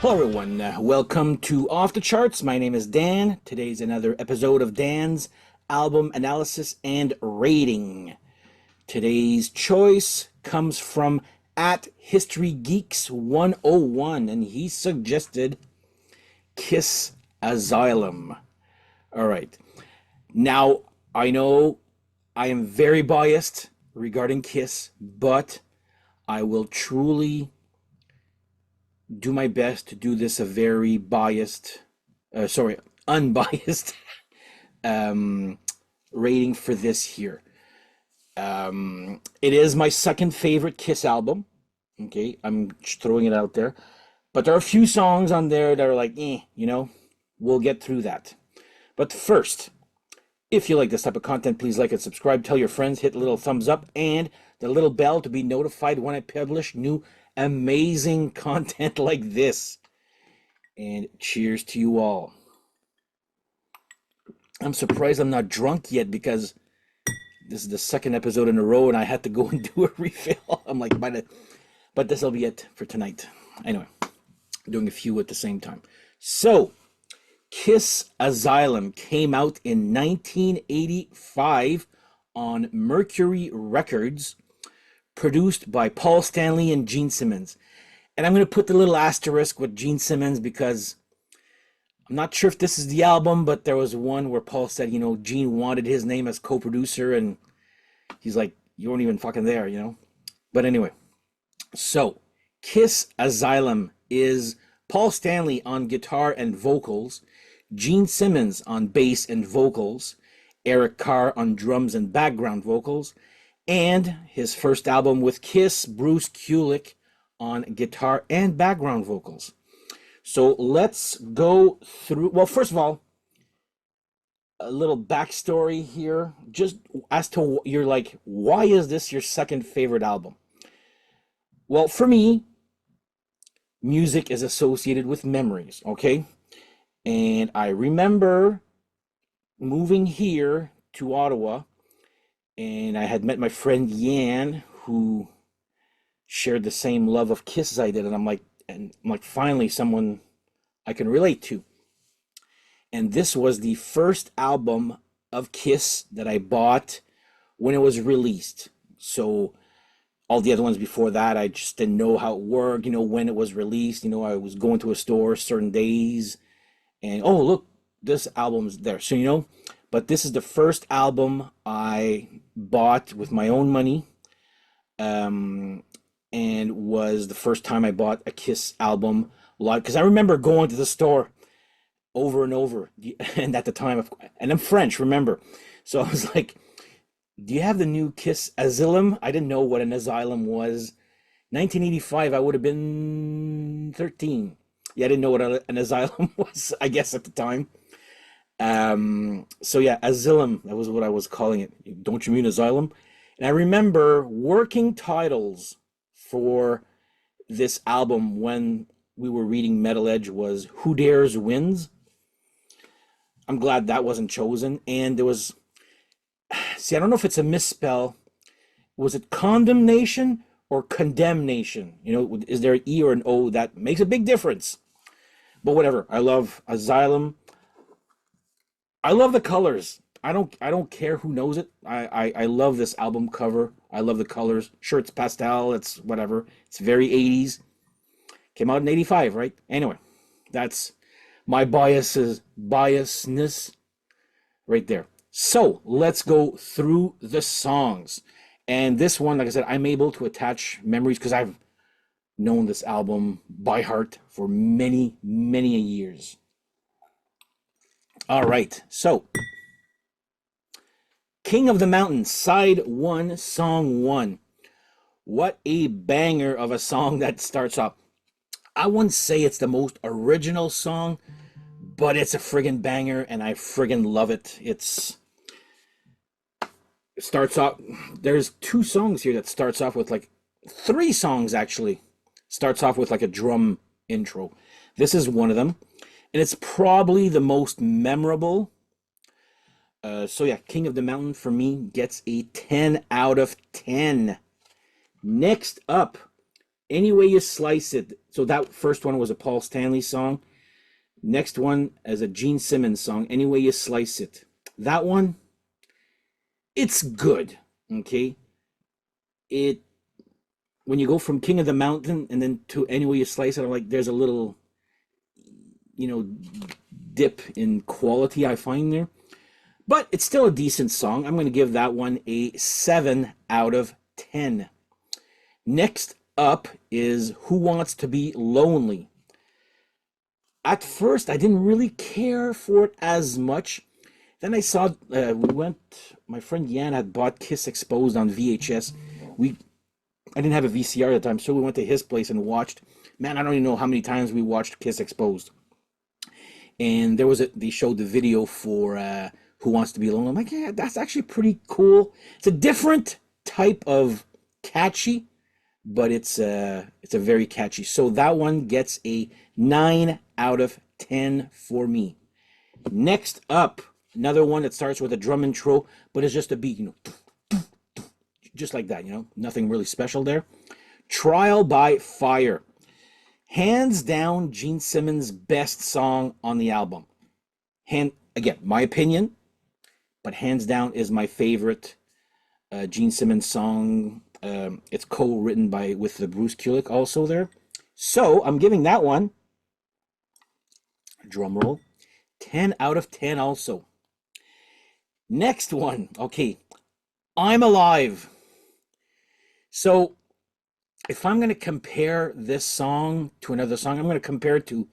Hello, everyone. Welcome to Off the Charts. My name is Dan. Today's another episode of Dan's album analysis and rating. Today's choice comes from at History Geeks 101, and he suggested Kiss Asylum. All right. Now, I know I am very biased regarding Kiss, but I will truly do my best to do this a very unbiased rating for this here. It is my second favorite Kiss album. Okay, I'm just throwing it out there. But there are a few songs on there that are like, we'll get through that. But first, if you like this type of content, please like and subscribe. Tell your friends, hit the little thumbs up and the little bell to be notified when I publish new amazing content like this. And cheers to you all. I'm surprised I'm not drunk yet because this is the second episode in a row and I had to go and do a refill. I'm like, but this will be it for tonight. Anyway, doing a few at the same time. So, Kiss Asylum came out in 1985 on Mercury Records, produced by Paul Stanley and Gene Simmons. And I'm going to put the little asterisk with Gene Simmons because I'm not sure if this is the album, but there was one where Paul said, Gene wanted his name as co-producer, and he's like, you weren't even fucking there. But anyway, so Kiss Asylum is Paul Stanley on guitar and vocals, Gene Simmons on bass and vocals, Eric Carr on drums and background vocals, and his first album with Kiss, Bruce Kulick on guitar and background vocals. So let's go through, well, first of all, a little backstory here, just as to, you're like, why is this your second favorite album? Well, for me, music is associated with memories, okay? And I remember moving here to Ottawa, and I had met my friend Yan, who shared the same love of Kiss as I did, and I'm like, finally someone I can relate to. And this was the first album of Kiss that I bought when it was released. So all the other ones before that, I just didn't know how it worked, when it was released. I was going to a store certain days, and oh, look, this album's there. So, but this is the first album I bought with my own money, and was the first time I bought a Kiss album live. Because I remember going to the store over and over, and at the time, and I'm French, remember? So I was like, do you have the new Kiss Asylum? I didn't know what an asylum was. 1985, I would have been 13. Yeah, I didn't know what an asylum was, I guess, at the time. So yeah, Asylum, that was what I was calling it. Don't you mean Asylum? And I remember working titles for this album when we were reading Metal Edge was Who Dares Wins. I'm glad that wasn't chosen. And there was, see, I don't know if it's a misspell. Was it condemnation or condemnation? Is there an E or an O? That makes a big difference. But whatever. I love Asylum. I love the colors. I don't care who knows it. I love this album cover. I love the colors. Sure, it's pastel. It's whatever. It's very 80s. Came out in 85, right? Anyway, that's my biasness right there. So let's go through the songs. And this one, like I said, I'm able to attach memories because I've known this album by heart for many, many years. All right, so King of the Mountain, side 1, song 1. What a banger of a song that starts off. I wouldn't say it's the most original song, but it's a friggin' banger, and I friggin' love it. It starts off, there's 2 songs here that starts off with, 3 songs actually, starts off with a drum intro. This is one of them, and it's probably the most memorable. So yeah, King of the Mountain for me gets a 10 out of 10. Next up, Any Way You Slice It. So that first one was a Paul Stanley song. Next one is a Gene Simmons song, Any Way You Slice It. That one, it's good. Okay. It when you go from King of the Mountain and then to Any Way You Slice It, I'm like there's a little, you know, dip in quality I find there. But it's still a decent song. I'm going to give that one a 7 out of 10. Next up is Who Wants to Be Lonely. At first, I didn't really care for it as much. Then I saw, my friend Yan had bought Kiss Exposed on VHS. I didn't have a VCR at the time, so we went to his place and watched. Man, I don't even know how many times we watched Kiss Exposed. And they showed the video for Who Wants to Be Alone. I'm like, yeah, that's actually pretty cool. It's a different type of catchy, but it's a very catchy. So that one gets a 9 out of 10 for me. Next up, another one that starts with a drum intro, but it's just a beat, just like that, nothing really special there. Trial by Fire. Hands down, Gene Simmons' best song on the album. Again, my opinion, but hands down is my favorite Gene Simmons song. It's co-written with the Bruce Kulick also there. So I'm giving that one, drum roll, 10 out of 10 also. Next one, okay, I'm Alive. So if I'm going to compare this song to another song, I'm going to compare it to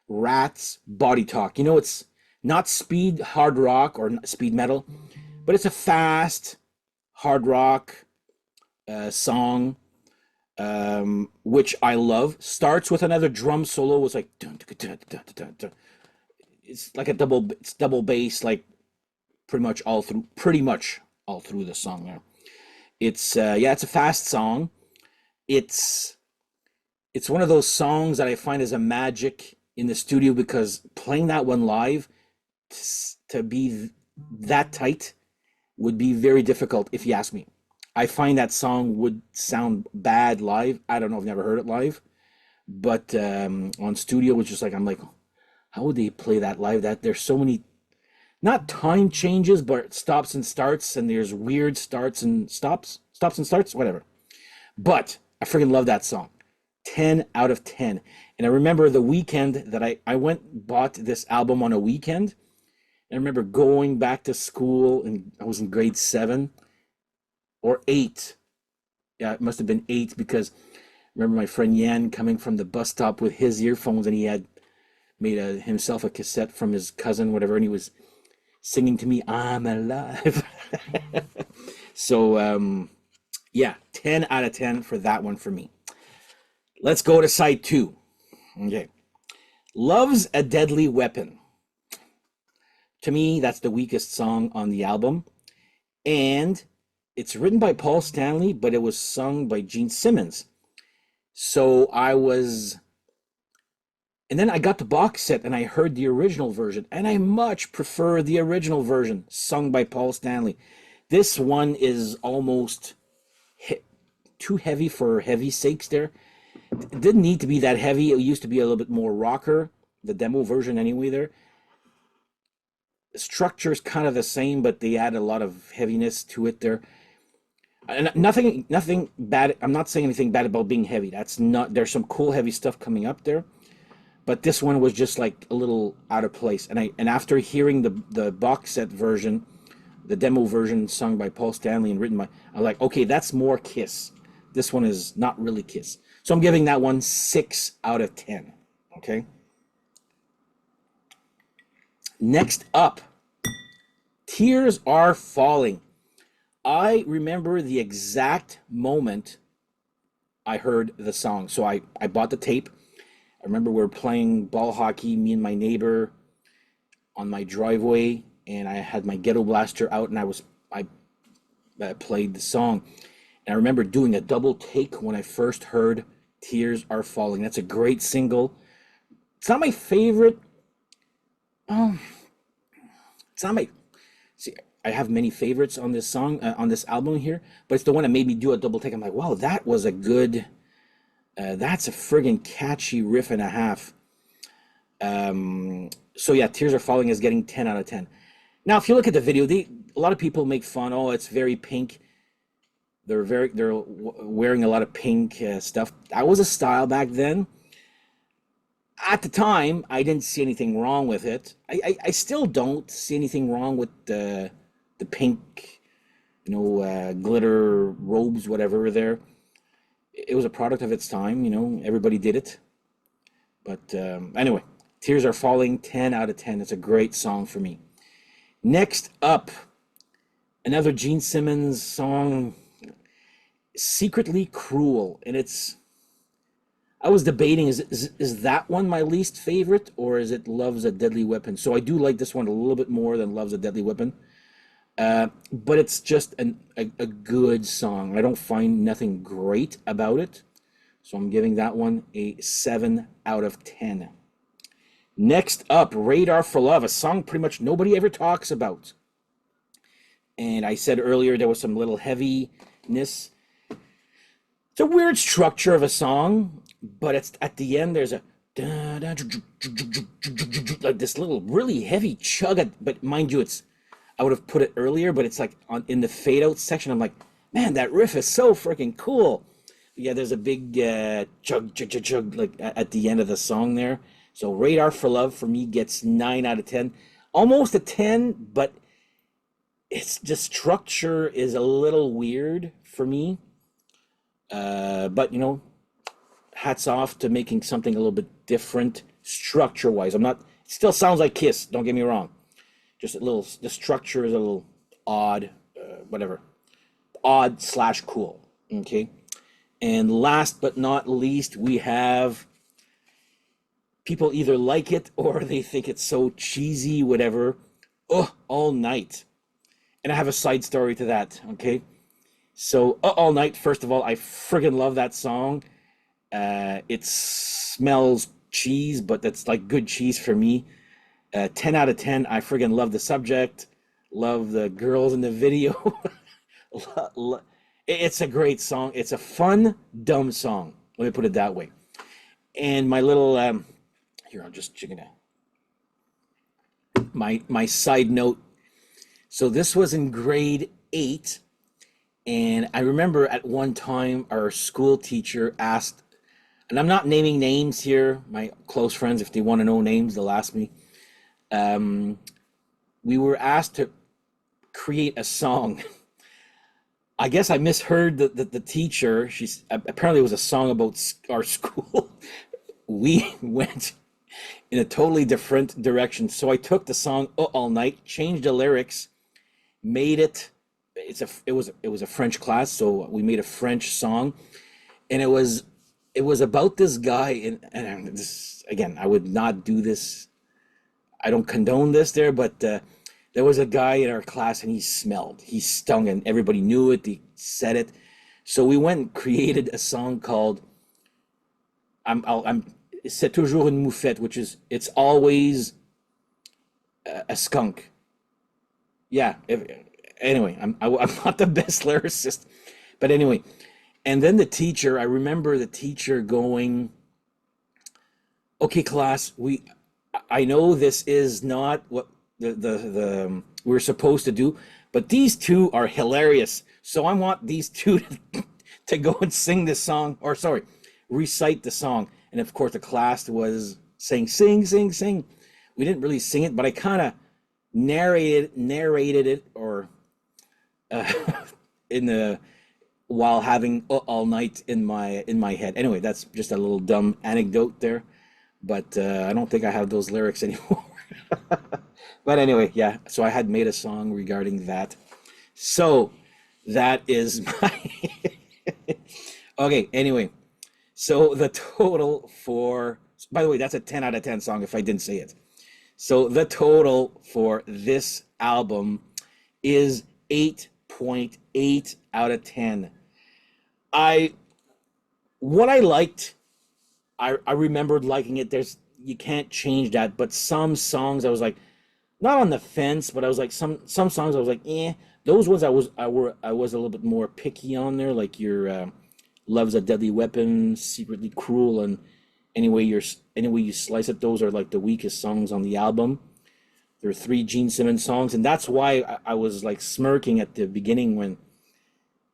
Rat's Body Talk. It's not speed hard rock or speed metal, but it's a fast hard rock song, which I love. Starts with another drum solo. It's like dun, dun, dun, dun, dun. It's like it's double bass, like pretty much all through the song there. It's it's a fast song. It's one of those songs that I find is a magic in the studio, because playing that one live to be that tight would be very difficult, if you ask me. I find that song would sound bad live. I don't know, I've never heard it live, but on studio it's just like, I'm like, how would they play that live? That there's so many, not time changes, but stops and starts, and there's weird starts and stops and starts, whatever. But I freaking love that song. 10 out of 10. And I remember the weekend that I bought this album on a weekend. And I remember going back to school, and I was in grade 7 or 8. Yeah, it must have been 8, because I remember my friend Yan coming from the bus stop with his earphones, and he had made himself a cassette from his cousin, whatever, and he was singing to me, I'm alive. So, 10 out of 10 for that one for me. Let's go to side 2. Okay. Love's a Deadly Weapon. To me, that's the weakest song on the album. And it's written by Paul Stanley, but it was sung by Gene Simmons. So and then I got the box set and I heard the original version, and I much prefer the original version sung by Paul Stanley. This one is almost too heavy for heavy sakes there. It didn't need to be that heavy. It used to be a little bit more rocker, the demo version anyway there. The structure is kind of the same, but they add a lot of heaviness to it there. And nothing bad. I'm not saying anything bad about being heavy. That's not, there's some cool heavy stuff coming up there. But this one was just like a little out of place. And after hearing the box set version, the demo version sung by Paul Stanley and written by, I'm like, okay, that's more Kiss. This one is not really Kiss. So I'm giving that one 6 out of 10. Okay. Next up, Tears Are Falling. I remember the exact moment I heard the song. So I bought the tape. I remember we were playing ball hockey, me and my neighbor, on my driveway, and I had my ghetto blaster out, and I played the song. And I remember doing a double take when I first heard Tears Are Falling. That's a great single. It's not my favorite. It's not my. See, I have many favorites on this song, on this album here, but it's the one that made me do a double take. I'm like, wow, that was a good That's a friggin' catchy riff and a half. So yeah, Tears Are Falling is getting 10 out of 10. Now, if you look at the video, a lot of people make fun. Oh, it's very pink. They're wearing a lot of pink stuff. That was a style back then. At the time, I didn't see anything wrong with it. I still don't see anything wrong with the pink, glitter robes, whatever. There, it was a product of its time. Everybody did it. But anyway, Tears Are Falling, 10 out of 10. It's a great song for me. Next up, another Gene Simmons song, Secretly Cruel. And I was debating, is that one my least favorite, or is it Love's a Deadly Weapon? So I do like this one a little bit more than Love's a Deadly Weapon. But it's just a good song. I don't find nothing great about it. So I'm giving that one a 7 out of 10. Next up, Radar for Love, a song pretty much nobody ever talks about. And I said earlier there was some little heaviness. It's a weird structure of a song, but it's at the end there's a like this little really heavy chug. But mind you, I would have put it earlier, but it's like in the fade out section. I'm like, man, that riff is so freaking cool. Yeah, there's a big chug, chug, chug, chug, like at the end of the song there. So Radar for Love for me gets 9 out of 10. Almost a 10, but it's the structure is a little weird for me. But hats off to making something a little bit different structure-wise. It still sounds like Kiss, don't get me wrong. Just the structure is a little odd, whatever. Odd slash cool, okay? And last but not least, we have people either like it or they think it's so cheesy, whatever. Oh, All Night. And I have a side story to that, okay? So, All Night, first of all, I friggin' love that song. It smells cheese, but that's like good cheese for me. 10 out of 10. I friggin' love the subject. Love the girls in the video. It's a great song. It's a fun, dumb song. Let me put it that way. And my little here, I'm just checking out my side note. So this was in grade 8, and I remember at one time our school teacher asked, and I'm not naming names here. My close friends, if they want to know names, they'll ask me. We were asked to create a song. I guess I misheard the teacher. She's apparently it was a song about our school. We went in a totally different direction. So I took the song All Night, changed the lyrics, made it. It was a French class, so we made a French song, and it was about this guy. And this again, I would not do this. I don't condone this there, but there was a guy in our class, and he stung, and everybody knew it. He said it, so we went and created a song called "C'est toujours une moufette," which is it's always a skunk. Yeah. Anyway, I'm not the best lyricist, but anyway, and then I remember the teacher going, "Okay, class, I know this is not what the we're supposed to do, but these two are hilarious. So I want these two to go and sing this song, or sorry, recite the song." And of course, the class was saying, "Sing, sing, sing." We didn't really sing it, but I kind of narrated it, or uh, in the while having All Night in my head. Anyway, that's just a little dumb anecdote there, but I don't think I have those lyrics anymore. But anyway, yeah, so I had made a song regarding that. So that is my okay, anyway. So the total for, by the way, that's a 10 out of 10 song if I didn't say it. So the total for this album is 8.8 out of 10. What I liked, I remembered liking it. You can't change that, but some songs I was like, not on the fence, but I was like some songs I was like, eh. Those ones I was a little bit more picky on there, like your Love's a Deadly Weapon, Secretly Cruel, and any way you slice it, those are like the weakest songs on the album. There are three Gene Simmons songs, and that's why I was like smirking at the beginning when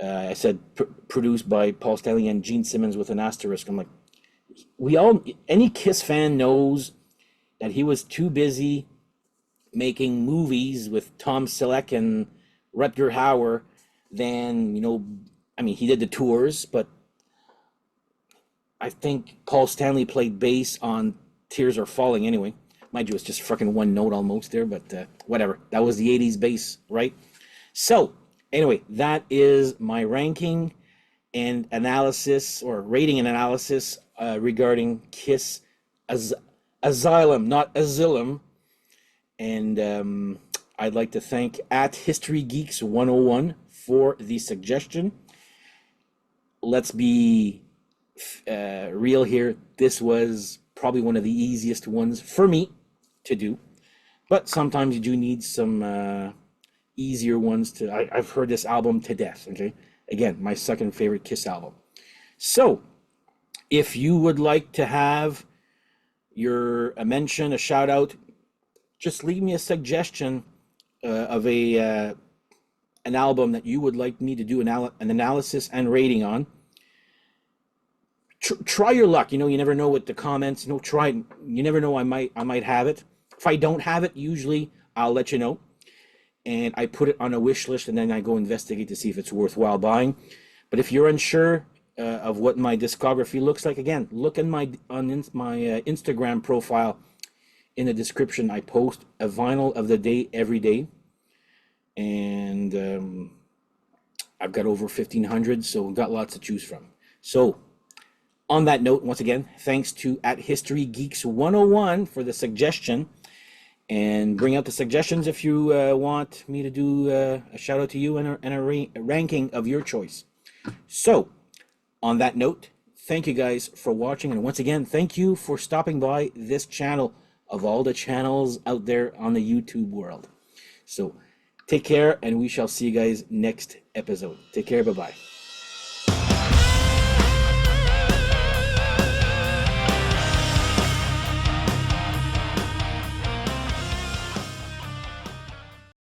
I said produced by Paul Stanley and Gene Simmons with an asterisk. I'm like, any Kiss fan knows that he was too busy making movies with Tom Selleck and Rutger Hauer than, I mean, he did the tours, but I think Paul Stanley played bass on Tears Are Falling anyway. Mind you, it's just fucking one note almost there, but whatever. That was the 80s bass, right? So, anyway, that is my ranking and analysis, or rating and analysis, regarding Kiss Asylum, not Asylum. And I'd like to thank at History Geeks 101 for the suggestion. Let's be real here. This was probably one of the easiest ones for me to do, but sometimes you do need some easier ones to. I've heard this album to death. Okay, again, my second favorite Kiss album. So, if you would like to have a mention, a shout out, just leave me a suggestion of an album that you would like me to do an analysis and rating on. Try your luck. You never know with the comments. Try. You never know. I might have it. If I don't have it, usually I'll let you know, and I put it on a wish list, and then I go investigate to see if it's worthwhile buying. But if you're unsure of what my discography looks like, again, look in my Instagram profile. In the description, I post a vinyl of the day every day, and I've got over 1,500, so I've got lots to choose from. So, on that note, once again, thanks to at History Geeks 101 for the suggestion, and bring out the suggestions if you want me to do a shout out to you and a ranking of your choice. So, on that note, thank you guys for watching, and once again, thank you for stopping by this channel of all the channels out there on the YouTube world. So take care, and we shall see you guys next episode. Take care. Bye-bye.